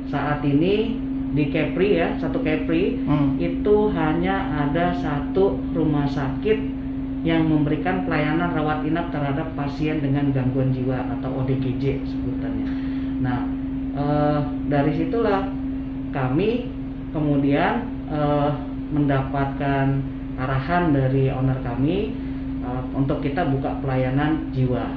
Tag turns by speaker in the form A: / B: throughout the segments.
A: saat ini di Kepri ya, satu Kepri itu hanya ada satu rumah sakit yang memberikan pelayanan rawat inap terhadap pasien dengan gangguan jiwa atau ODGJ sebutannya. Nah, dari situlah kami kemudian mendapatkan arahan dari owner kami untuk kita buka pelayanan jiwa.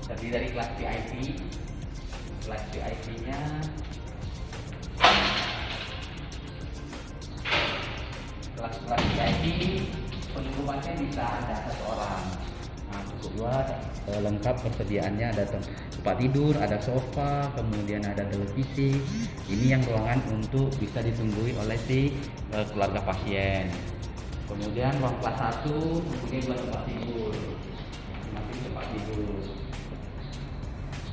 B: Terdiri dari kelas VIP. Kelas VIP-nya kelas VIP pengumumannya bisa ada satu orang. Nah, kedua lengkap persediaannya, ada tempat tidur, ada sofa, kemudian ada televisi. Ini yang ruangan untuk bisa ditunggui oleh si keluarga pasien. Kemudian ruang kelas 1 mempunyai 2 tempat tidur. Masing tempat tidur.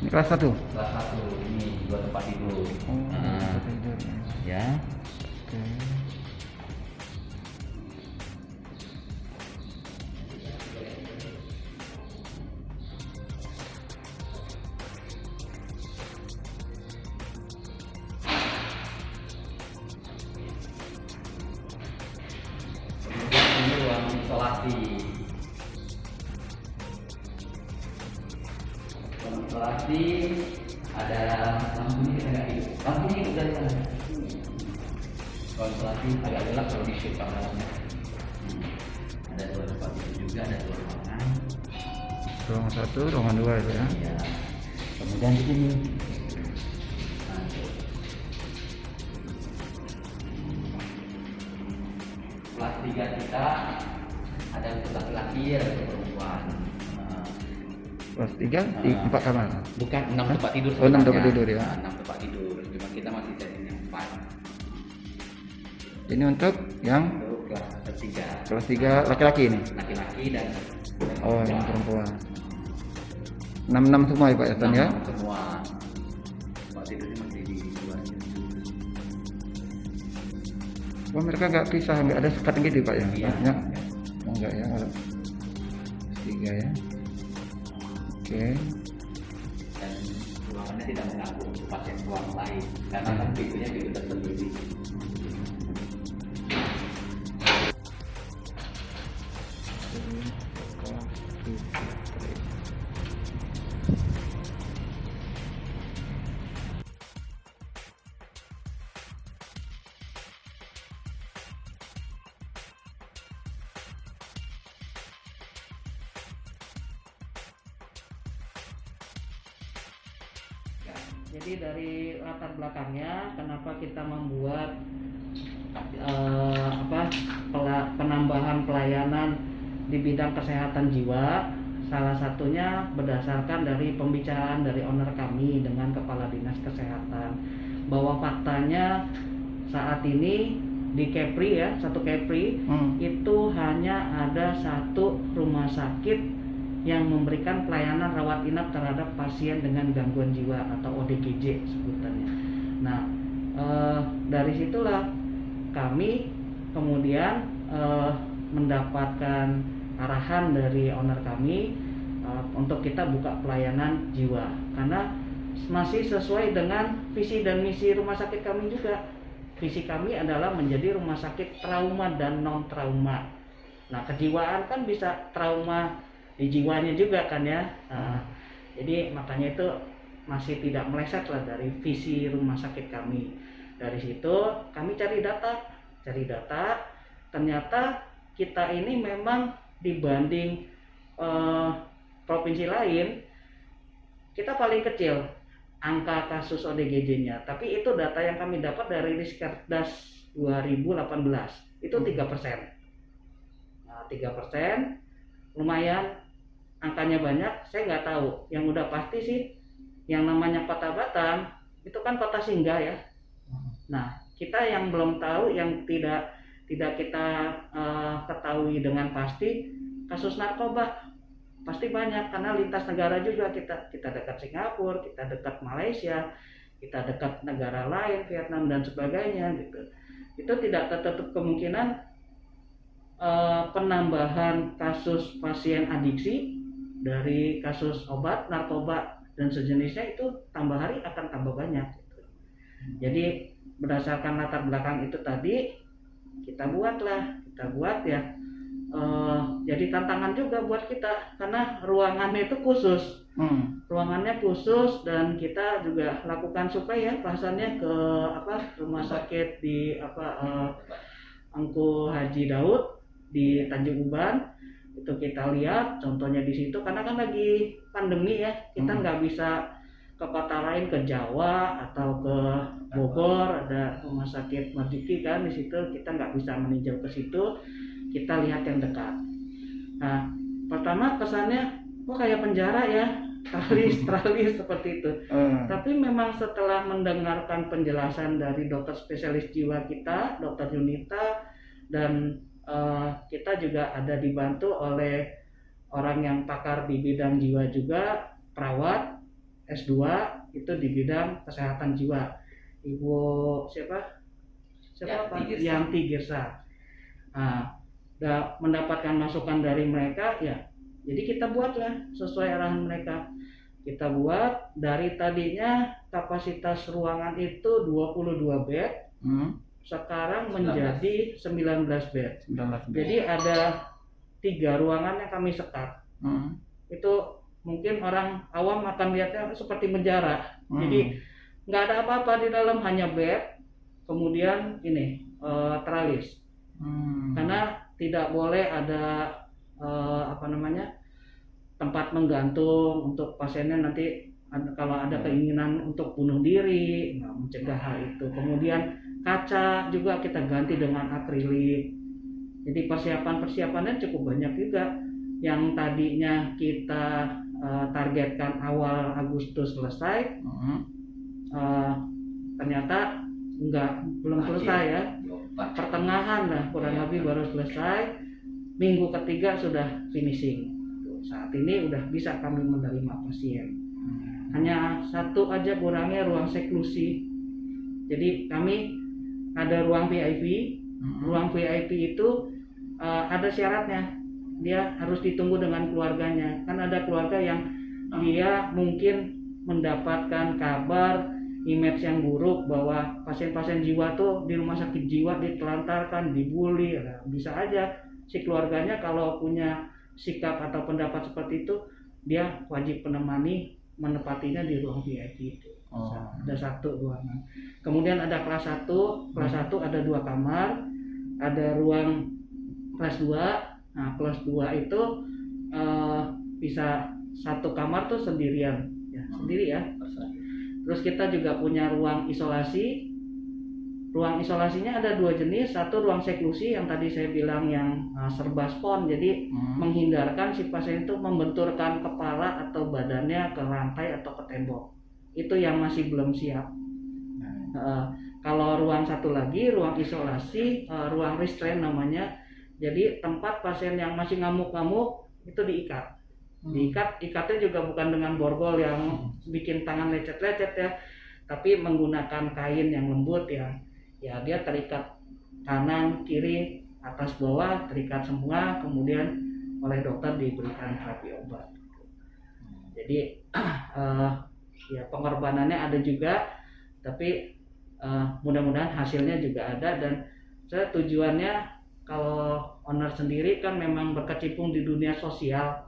C: Ini kelas 1?
B: Kelas 1 ini 2 tempat tidur.
C: Tempat tidur.
B: Ya.
C: Oke.
B: Ini ruang isolasi. Ruang isolasi ada lampu ini, kita nggak hidup. Lampu ini udah di sana. Ruang isolasi agak gelap kalau di shoot kameranya. Ada 2 tempat tidur juga, ada 2 ruangan.
C: Ruangan 1, ruangan 2 itu ya.
B: Ya. kemudian di sini. Nah, kelas 3 kita ada untuk laki-laki, ada untuk perempuan.
C: Kelas 3 di 4 kamar.
B: Bukan 6 tempat tidur.
C: Oh, 6 tempat
B: sebenarnya.
C: tidur ya.
B: Nah, 6 tempat tidur. Cuma kita masih setting yang 4.
C: Ini untuk yang
B: Untuk kelas 3.
C: kelas 3 laki-laki ini.
B: Laki-laki dan
C: Oh, yang perempuan. 6 semua ya Pak ya, Tan, ya?
B: 6 semua. Tempat tidurnya masih di luar.
C: Oh, mereka nggak pisah, nggak ada sekat gitu Pak ya?
B: Iya.
C: Maksudnya? Oh, enggak ya, kalau 3 ya. Oke.
B: Dan ruangannya tidak mengganggu untuk pasien ruang lain karena kan pintunya pintu tersendiri.
A: Jadi dari latar belakangnya kenapa kita membuat penambahan pelayanan di bidang kesehatan jiwa, salah satunya berdasarkan dari pembicaraan dari owner kami dengan kepala dinas kesehatan, bahwa faktanya saat ini di Kepri ya, satu Kepri itu hanya ada satu rumah sakit yang memberikan pelayanan rawat inap terhadap pasien dengan gangguan jiwa atau ODGJ sebutannya. Nah, dari situlah kami kemudian mendapatkan arahan dari owner kami untuk kita buka pelayanan jiwa, karena masih sesuai dengan visi dan misi rumah sakit kami juga. Visi kami adalah menjadi rumah sakit trauma dan non trauma. Nah, kejiwaan kan bisa trauma di jiwanya juga kan ya. Jadi makanya itu masih tidak meleset lah dari visi rumah sakit kami. Dari situ kami cari data, ternyata kita ini memang dibanding provinsi lain kita paling kecil angka kasus ODGJ-nya. Tapi itu data yang kami dapat dari Riskerdas 2018, itu 3%. Nah, 3% lumayan, angkanya banyak. Saya nggak tahu, yang udah pasti sih yang namanya Kota Batam itu kan kota singgah ya. Nah, kita yang belum tahu, yang tidak kita ketahui dengan pasti, kasus narkoba pasti banyak karena lintas negara juga. Kita dekat Singapura, kita dekat Malaysia, kita dekat negara lain, Vietnam dan sebagainya gitu. Itu tidak tertutup kemungkinan penambahan kasus pasien adiksi dari kasus obat, narkoba dan sejenisnya itu tambah hari akan tambah banyak gitu. Jadi berdasarkan latar belakang itu tadi kita buat ya. Jadi tantangan juga buat kita karena ruangannya itu khusus. Ruangannya khusus dan kita juga lakukan survei ya, bahasannya ke rumah sakit di Angku Haji Daud di Tanjung Uban. Itu kita lihat contohnya di situ karena kan lagi pandemi ya, kita nggak bisa ke kota lain, ke Jawa atau ke Bogor ada rumah sakit Marzuki kan di situ, kita nggak bisa meninjau ke situ, kita lihat yang dekat. Nah, pertama kesannya kok kayak penjara ya, tralis seperti itu. Tapi memang setelah mendengarkan penjelasan dari dokter spesialis jiwa kita, dokter Yunita, dan kita juga ada dibantu oleh orang yang pakar di bidang jiwa juga, perawat S2 itu di bidang kesehatan jiwa, Ibu siapa Pak? Yanti Girsa. Nah, mendapatkan masukan dari mereka ya, jadi kita buatlah sesuai arahan mereka. Kita buat dari tadinya kapasitas ruangan itu 22 bed, sekarang menjadi 19 bed. Jadi ada 3 ruangan yang kami sekat. Itu mungkin orang awam akan lihatnya seperti penjara. Jadi nggak ada apa-apa di dalam, hanya bed, kemudian ini teralis. Karena tidak boleh ada tempat menggantung untuk pasiennya nanti kalau ada keinginan untuk bunuh diri, mencegah hal itu. Kemudian kaca juga kita ganti dengan akrilik. Jadi persiapannya cukup banyak juga. Yang tadinya kita targetkan awal Agustus selesai, ternyata belum selesai ya. Pertengahan lah kurang lebih baru selesai. Minggu ketiga sudah finishing. Saat ini udah bisa kami menerima pasien. Hanya satu aja kurangnya, ruang seklusi. Jadi kami ada ruang VIP. Ruang VIP itu ada syaratnya. Dia harus ditunggu dengan keluarganya. Kan ada keluarga yang dia mungkin mendapatkan kabar, image yang buruk bahwa pasien-pasien jiwa tuh di rumah sakit jiwa ditelantarkan, dibully. Nah, bisa aja si keluarganya kalau punya sikap atau pendapat seperti itu, dia wajib menepatinya di ruang VIP itu. Ada satu ruangan. Kemudian ada kelas 1. Kelas 1 ada 2 kamar. Ada ruang kelas 2. Nah, kelas 2 itu bisa satu kamar tuh sendirian ya, sendiri ya. Terus kita juga punya ruang isolasi. Ruang isolasinya ada 2 jenis. Satu ruang seklusi yang tadi saya bilang yang serba spon, jadi menghindarkan si pasien itu membenturkan kepala atau badannya ke lantai atau ke tembok. Itu yang masih belum siap. Kalau ruang satu lagi, ruang isolasi, ruang restraint namanya. Jadi tempat pasien yang masih ngamuk-ngamuk itu diikat. Ikatnya juga bukan dengan borgol yang bikin tangan lecet-lecet ya, tapi menggunakan kain yang lembut ya dia terikat kanan, kiri, atas, bawah, terikat semua, kemudian oleh dokter diberikan terapi obat. Jadi ya pengorbanannya ada juga, tapi mudah-mudahan hasilnya juga ada. Dan saya tujuannya, kalau owner sendiri kan memang berkecimpung di dunia sosial,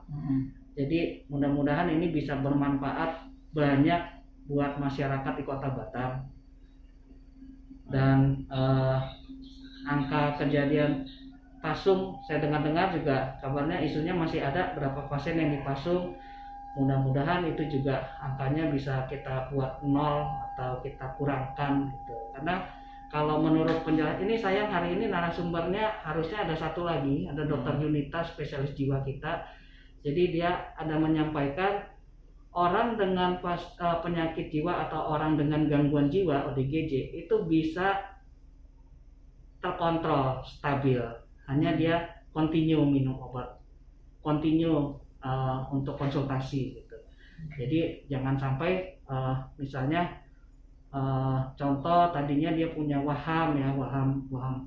A: jadi mudah-mudahan ini bisa bermanfaat banyak buat masyarakat di Kota Batam. Dan angka kejadian pasung, saya dengar-dengar juga kabarnya isunya masih ada berapa pasien yang dipasung. Mudah-mudahan itu juga angkanya bisa kita buat 0 atau kita kurangkan gitu. Karena kalau menurut penjelasan ini, sayang hari ini narasumbernya harusnya ada satu lagi, ada Dokter Junita, spesialis jiwa kita. Jadi dia ada menyampaikan orang dengan penyakit jiwa atau orang dengan gangguan jiwa ODGJ itu bisa terkontrol, stabil. Hanya dia continue minum obat, continue untuk konsultasi gitu. Jadi jangan sampai misalnya contoh tadinya dia punya waham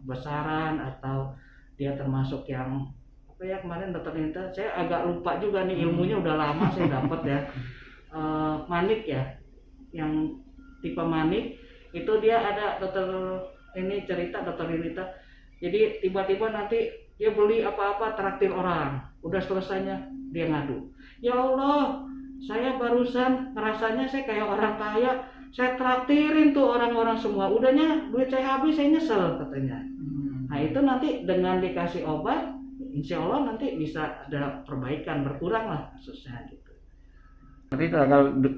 A: besaran, atau dia termasuk yang apa ya, kemarin dokter Nita, saya agak lupa juga nih, ilmunya udah lama saya dapat ya. Manik ya, yang tipe manik itu dia ada dokter ini cerita dokter Nita. Jadi tiba-tiba nanti dia beli apa-apa traktir orang, udah selesainya dia ngadu, ya Allah, saya barusan ngerasanya saya kayak orang kaya, saya traktirin tuh orang-orang semua, udahnya duit saya habis, saya nyesel katanya. Nah itu nanti dengan dikasih obat, insya Allah nanti bisa ada perbaikan, berkurang lah kasusnya gitu.
C: Tapi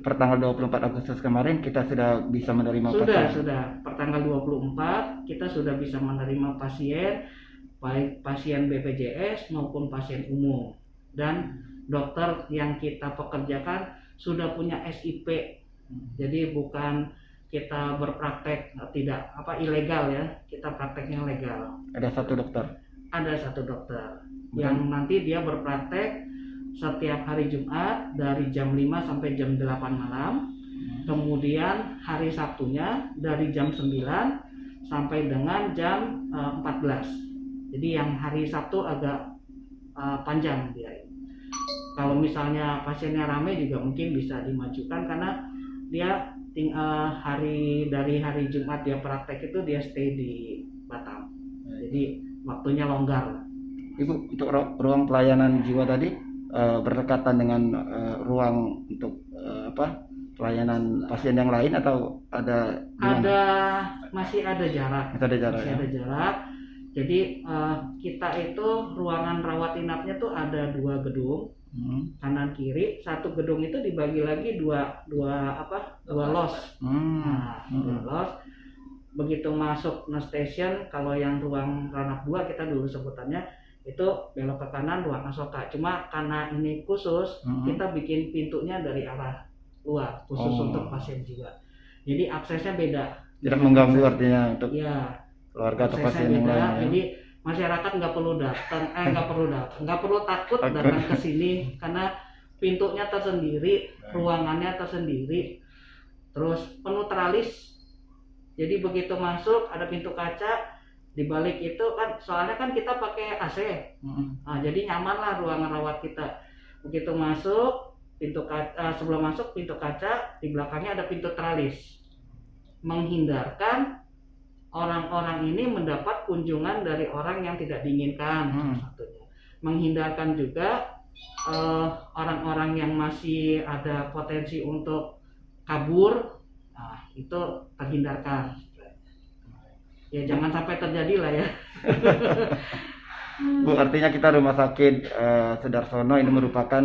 C: pertanggal 24 Agustus kemarin kita sudah bisa menerima pasien? Sudah.
A: Pertanggal 24 kita sudah bisa menerima pasien, baik pasien BPJS maupun pasien umum. Dan dokter yang kita pekerjakan sudah punya SIP. Jadi bukan kita berpraktek tidak ilegal ya, kita prakteknya legal.
C: Ada satu dokter? Ada
A: satu dokter yang nanti dia berpraktek setiap hari Jumat dari jam 5 sampai jam 8 malam. Kemudian hari Sabtunya dari jam 9 sampai dengan jam 14. Jadi yang hari Sabtu agak panjang dia. Kalau misalnya pasiennya ramai juga mungkin bisa dimajukan, karena dia dari hari Jumat dia praktek itu dia stay di Batam. Jadi waktunya longgar.
C: Ibu, untuk ruang pelayanan jiwa tadi berdekatan dengan ruang untuk pelayanan pasien yang lain, atau ada
A: masih ada jarak. Ada jarak. Jadi kita itu ruangan rawat inapnya tuh ada 2 gedung. kanan kiri. Satu gedung itu dibagi lagi dua los. Nah, dua los. Begitu masuk station, kalau yang ruang ranap 2 kita dulu sebutannya itu belok ke kanan ruang Asoka. Cuma karena ini khusus, kita bikin pintunya dari arah luar khusus untuk pasien jiwa. Jadi aksesnya beda.
C: Tidak mengganggu artinya untuk
A: keluarga
C: atau pasien yang lain.
A: Jadi masyarakat nggak perlu takut datang ke sini karena pintunya tersendiri, ruangannya tersendiri, terus penuh teralis. Jadi begitu masuk ada pintu kaca, di balik itu kan soalnya kan kita pakai AC. Nah, jadi nyaman lah ruangan rawat kita. Begitu masuk pintu kaca, sebelum masuk pintu kaca, di belakangnya ada pintu teralis. Menghindarkan orang-orang ini mendapat kunjungan dari orang yang tidak diinginkan, satunya. Menghindarkan juga orang-orang yang masih ada potensi untuk kabur. Nah, itu terhindarkan. Ya jangan sampai terjadi lah ya.
C: Bu, artinya kita rumah sakit Sudarsono ini merupakan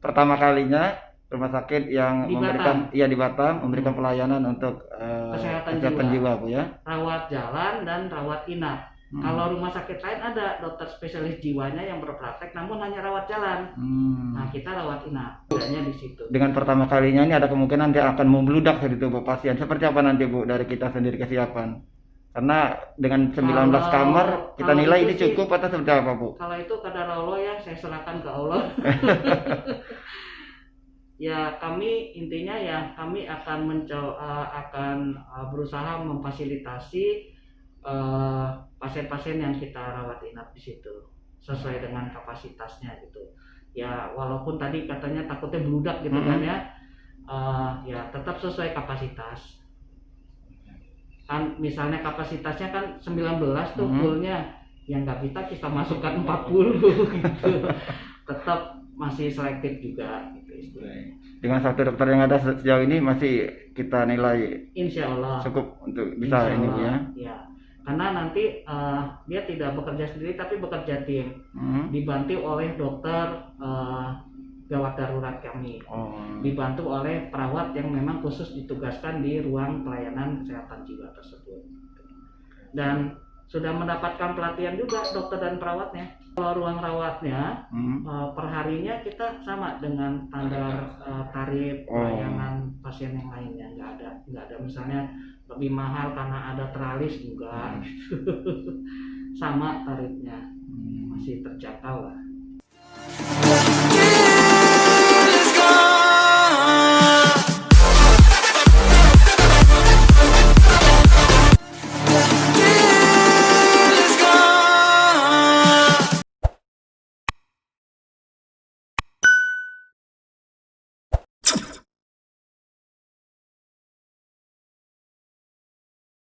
C: pertama kalinya rumah sakit yang
A: di
C: Batam memberikan pelayanan untuk kesehatan jiwa, Bu ya.
A: Rawat jalan dan rawat inap. Kalau rumah sakit lain ada dokter spesialis jiwanya yang berpraktek, namun hanya rawat jalan. Nah, kita rawat inap, bedanya di situ.
C: Dengan pertama kalinya ini ada kemungkinan dia akan membludak di tubuh pasien. Seperti apa nanti, Bu, dari kita sendiri kesiapan? Karena dengan 19 kamar kita nilai ini cukup atau seperti apa, Bu?
A: Kalau itu kadar Allah ya, saya serahkan ke Allah. Ya kami intinya ya kami akan berusaha memfasilitasi pasien-pasien yang kita rawat inap di situ sesuai dengan kapasitasnya gitu. Ya walaupun tadi katanya takutnya bludak gitu kan ya, ya tetap sesuai kapasitas. Kan misalnya kapasitasnya kan 19 tuh fullnya, yang nggak kita masukkan 40 gitu. Tetap masih selektif juga gitu.
C: Dengan satu dokter yang ada sejauh ini masih kita nilai
A: insya Allah
C: cukup untuk bisa ini, Bu ya.
A: Ya. Karena nanti dia tidak bekerja sendiri tapi bekerja tim, dibantu oleh dokter gawat darurat kami, dibantu oleh perawat yang memang khusus ditugaskan di ruang pelayanan kesehatan jiwa tersebut, dan sudah mendapatkan pelatihan juga dokter dan perawatnya. Kalau ruang rawatnya perharinya kita sama dengan standar tarif pelayanan pasien yang lainnya, nggak ada misalnya lebih mahal karena ada teralis juga. Sama tarifnya, masih terjangkau lah.